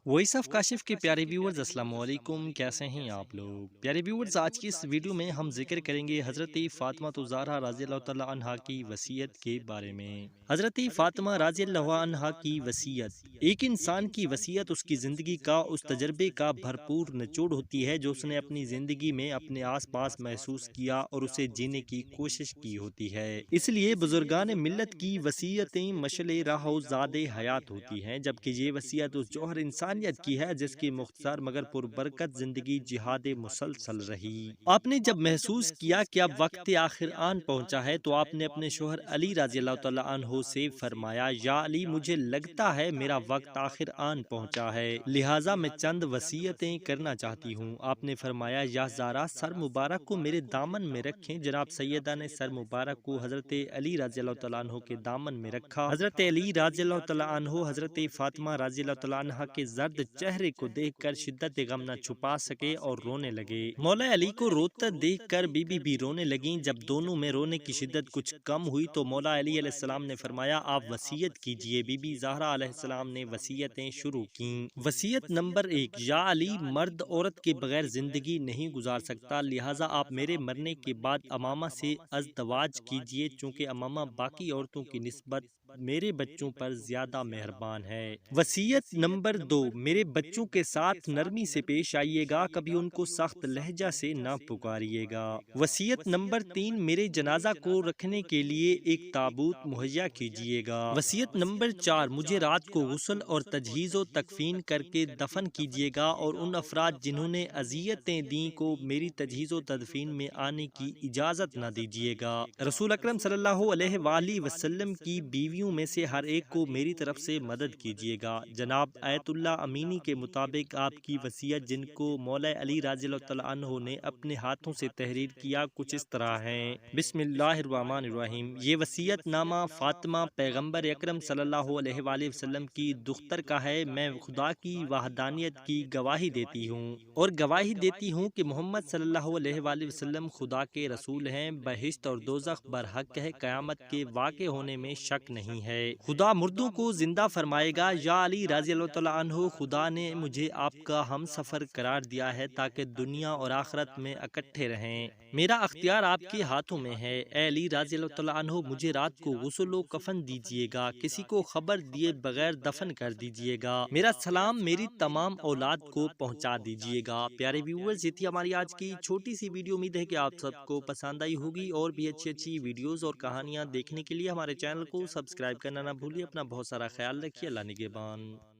Voice of Kashif کے پیارے viewers السلام علیکم، کیسے ہیں آپ لوگ؟ پیارے ویورز، آج کی اس ویڈیو میں ہم ذکر کریں گے حضرت فاطمہ الزہرا رضی اللہ تعالیٰ عنہا کی وصیت کے بارے میں۔ حضرت فاطمہ رضی اللہ عنہا کی وصیت۔ ایک انسان کی وصیت اس کی زندگی کا اس تجربے کا بھرپور نچوڑ ہوتی ہے جو اس نے اپنی زندگی میں اپنے آس پاس محسوس کیا اور اسے جینے کی کوشش کی ہوتی ہے۔ اس لیے بزرگان ملت کی وصیتیں مشعل راہ و زاد حیات ہوتی ہیں، جبکہ یہ وصیت اس جوہر انسانیت کی ہے جس کی مختصر مگر پربرکت زندگی جہاد مسلسل رہی۔ آپ نے جب محسوس کیا کہ اب وقت آخر آن پہنچا ہے تو آپ نے اپنے شوہر علی رضی اللہ تعالیٰ عنہ سے فرمایا، یا علی، مجھے لگتا ہے میرا وقت آخر آن پہنچا ہے، لہٰذا میں چند وصیتیں کرنا چاہتی ہوں۔ آپ نے فرمایا، یا زہرا، سر مبارک کو میرے دامن میں رکھیں۔ جناب سیدہ نے سر مبارک کو حضرت علی رضی اللہ تعالیٰ عنہ کے دامن میں رکھا۔ حضرت علی رضی اللہ تعالیٰ عنہ حضرت فاطمہ رضی اللہ تعالیٰ عنہ کے زرد چہرے کو دیکھ کر شدت غم نہ چھپا سکے اور رونے لگے۔ مولا علی کو روتا دیکھ کر بی بی بھی رونے لگیں۔ جب دونوں میں رونے کی شدت کچھ کم ہوئی تو مولا علی علیہ السلام نے فرمایا، آپ وصیت کیجئے۔ بی بی زہرا علیہ السلام نے وصیتیں شروع کیں۔ وصیت نمبر 1، یا علی، مرد عورت کے بغیر زندگی نہیں گزار سکتا، لہٰذا آپ میرے مرنے کے بعد امامہ سے ازدواج کیجئے، چونکہ امامہ باقی عورتوں کی نسبت میرے بچوں پر زیادہ مہربان ہے۔ وصیت نمبر 2، میرے بچوں کے ساتھ نرمی سے پیش آئیے گا، کبھی ان کو سخت لہجہ سے نہ پکاریے گا۔ وصیت نمبر 3، میرے جنازہ کو رکھنے کے لیے ایک تابوت مہیا کیجیے گا۔ وصیت نمبر 4، مجھے رات کو غسل اور تجہیز و تکفین کر کے دفن کیجیے گا اور ان افراد جنہوں نے اذیتیں دیں کو میری تجہیز و تدفین میں آنے کی اجازت نہ دیجیے گا۔ رسول اکرم صلی اللہ علیہ وآلہ وسلم کی بیویوں میں سے ہر ایک کو میری طرف سے مدد کیجیے گا۔ جناب آیت اللہ امینی کے مطابق آپ کی وصیت، جن کو مولا علی رضی اللہ تعالیٰ عنہ نے اپنے ہاتھوں سے تحریر کیا، کچھ اس طرح ہیں۔ بسم اللہ الرحمن الرحیم۔ یہ وصیت نامہ فاطمہ پیغمبر اکرم صلی اللہ علیہ وآلہ وسلم کی دختر کا ہے۔ میں خدا کی وحدانیت کی گواہی دیتی ہوں اور گواہی دیتی ہوں کہ محمد صلی اللہ علیہ وآلہ وسلم خدا کے رسول ہیں۔ بہشت اور دوزخ برحق ہے، قیامت کے واقع ہونے میں شک نہیں ہے۔ خدا مردوں کو زندہ فرمائے گا۔ یا علی رضی اللہ تعالیٰ عنہ، خدا نے مجھے آپ کا ہم سفر قرار دیا ہے تاکہ دنیا اور آخرت میں اکٹھے رہیں۔ میرا اختیار آپ کے ہاتھوں میں ہے۔ اے علی رضی اللہ تعالیٰ عنہ، مجھے رات کو غسل و کفن دیجیے گا، کسی کو خبر دیے بغیر دفن کر دیجیے گا۔ میرا سلام میری تمام اولاد کو پہنچا دیجیے گا۔ پیارے ویورز، یہ تھی ہماری آج کی چھوٹی سی ویڈیو۔ امید ہے کہ آپ سب کو پسند آئی ہوگی، اور بھی اچھی ویڈیوز اور کہانیاں دیکھنے کے لیے ہمارے چینل کو سبسکرائب کرنا نہ بھولیے۔ اپنا بہت سارا خیال رکھیے۔ اللہ نگہبان۔